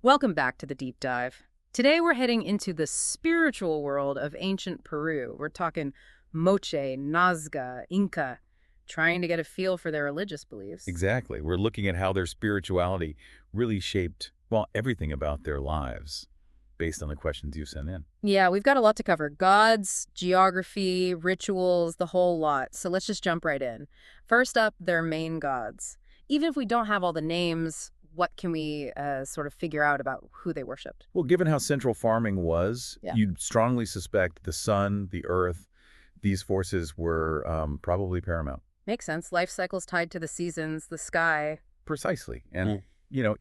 Welcome back to the deep dive. Today we're heading into the spiritual world of ancient Peru. We're talking Moche, Nazca, Inca, trying to get a feel for their religious beliefs. Exactly. We're looking at how their spirituality really shaped, well, everything about their lives based on the questions you sent in. Yeah, we've got a lot to cover. Gods, geography, rituals, the whole lot. So let's just jump right in. First up, their main gods. Even if we don't have all the names, what can we sort of figure out about who they worshipped? Well, given how central farming was, Yeah. you'd strongly suspect the sun, the earth, these forces were probably paramount. Makes sense. Life cycles tied to the seasons, the sky. Precisely. And,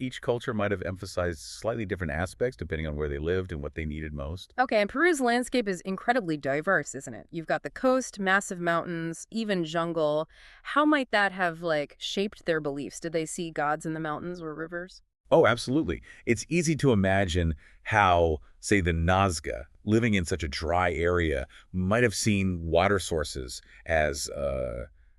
each culture might have emphasized slightly different aspects depending on where they lived and what they needed most. Okay, and Peru's landscape is incredibly diverse, isn't it? You've got the coast, massive mountains, even jungle. How might that have, shaped their beliefs? Did they see gods in the mountains or rivers? Oh, absolutely. It's easy to imagine how, say, the Nazca, living in such a dry area, might have seen water sources as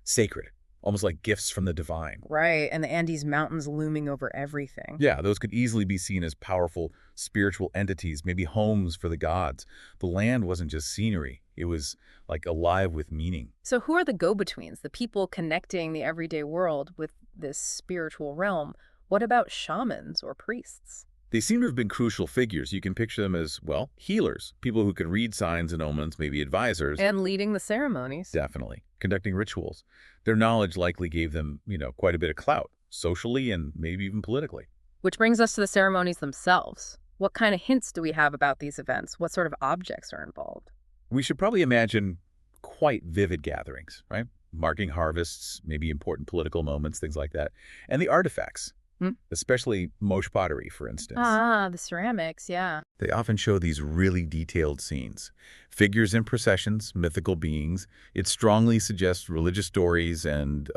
sacred, almost like gifts from the divine. Right, and the Andes Mountains looming over everything. Yeah, those could easily be seen as powerful spiritual entities, maybe homes for the gods. The land wasn't just scenery. It was like alive with meaning. So who are the go-betweens, the people connecting the everyday world with this spiritual realm? What about shamans or priests? They seem to have been crucial figures. You can picture them as, well, healers, people who could read signs and omens, maybe advisors. And leading the ceremonies. Definitely. Conducting rituals. Their knowledge likely gave them, quite a bit of clout, socially and maybe even politically. Which brings us to the ceremonies themselves. What kind of hints do we have about these events? What sort of objects are involved? We should probably imagine quite vivid gatherings, right? Marking harvests, maybe important political moments, things like that. And the artifacts, Hmm? especially Moche pottery, for instance. Ah, the ceramics, yeah. They often show these really detailed scenes. Figures in processions, mythical beings. It strongly suggests religious stories and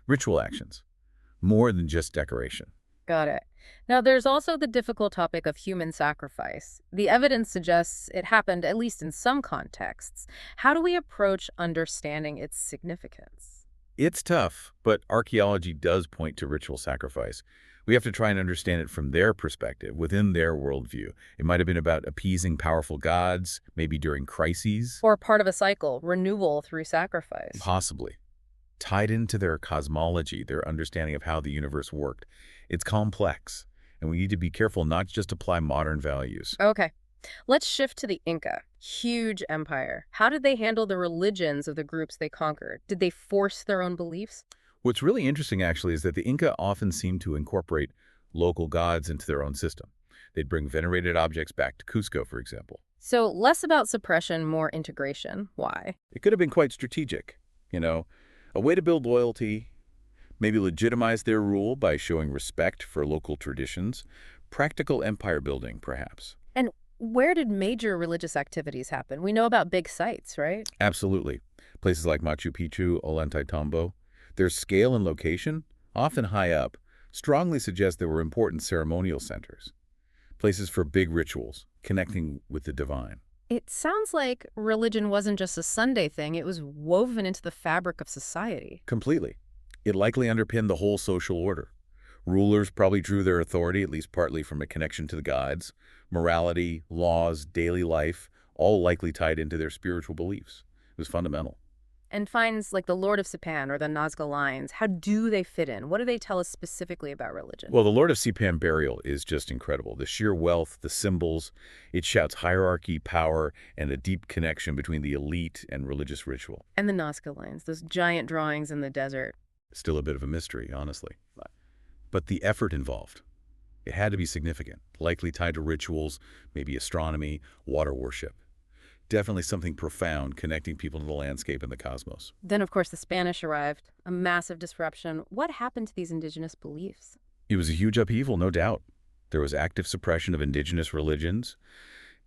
ritual actions, more than just decoration. Got it. Now, there's also the difficult topic of human sacrifice. The evidence suggests it happened, at least in some contexts. How do we approach understanding its significance? It's tough, but archaeology does point to ritual sacrifice. We have to try and understand it from their perspective, within their worldview. It might have been about appeasing powerful gods, maybe during crises. Or part of a cycle, renewal through sacrifice. Possibly. Tied into their cosmology, their understanding of how the universe worked. It's complex, and we need to be careful not just apply modern values. Okay. Let's shift to the Inca. Huge empire. How did they handle the religions of the groups they conquered? Did they force their own beliefs? What's really interesting, actually, is that the Inca often seemed to incorporate local gods into their own system. They'd bring venerated objects back to Cusco, for example. So less about suppression, more integration. Why? It could have been quite strategic, a way to build loyalty, maybe legitimize their rule by showing respect for local traditions, practical empire building, perhaps. And where did major religious activities happen? We know about big sites, right? Absolutely. Places like Machu Picchu, Ollantaytambo, their scale and location, often high up, strongly suggest they were important ceremonial centers, places for big rituals, connecting with the divine. It sounds like religion wasn't just a Sunday thing, it was woven into the fabric of society. Completely. It likely underpinned the whole social order. Rulers probably drew their authority, at least partly, from a connection to the gods. Morality, laws, daily life, all likely tied into their spiritual beliefs. It was fundamental. And finds like the Lord of Sipan or the Nazca Lines, how do they fit in? What do they tell us specifically about religion? Well, the Lord of Sipan burial is just incredible. The sheer wealth, the symbols, it shouts hierarchy, power, and a deep connection between the elite and religious ritual. And the Nazca Lines, those giant drawings in the desert. Still a bit of a mystery, honestly. But the effort involved, it had to be significant, likely tied to rituals, maybe astronomy, water worship. Definitely something profound connecting people to the landscape and the cosmos. Then, of course, the Spanish arrived, a massive disruption. What happened to these indigenous beliefs? It was a huge upheaval, no doubt. There was active suppression of indigenous religions,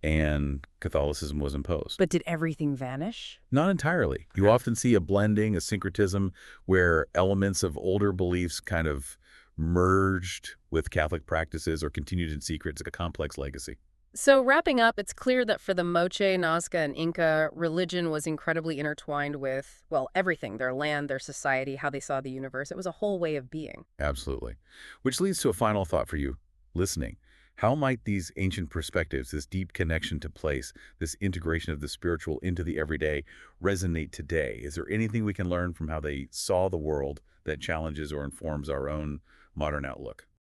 and Catholicism was imposed. But did everything vanish? Not entirely. You often see a blending, a syncretism, where elements of older beliefs kind of merged with Catholic practices or continued in secret. It's like a complex legacy. So wrapping up, it's clear that for the Moche, Nazca, and Inca, religion was incredibly intertwined with, well, everything, their land, their society, how they saw the universe. It was a whole way of being. Absolutely. Which leads to a final thought for you listening. How might these ancient perspectives, this deep connection to place, this integration of the spiritual into the everyday, resonate today? Is there anything we can learn from how they saw the world that challenges or informs our own modern outlook?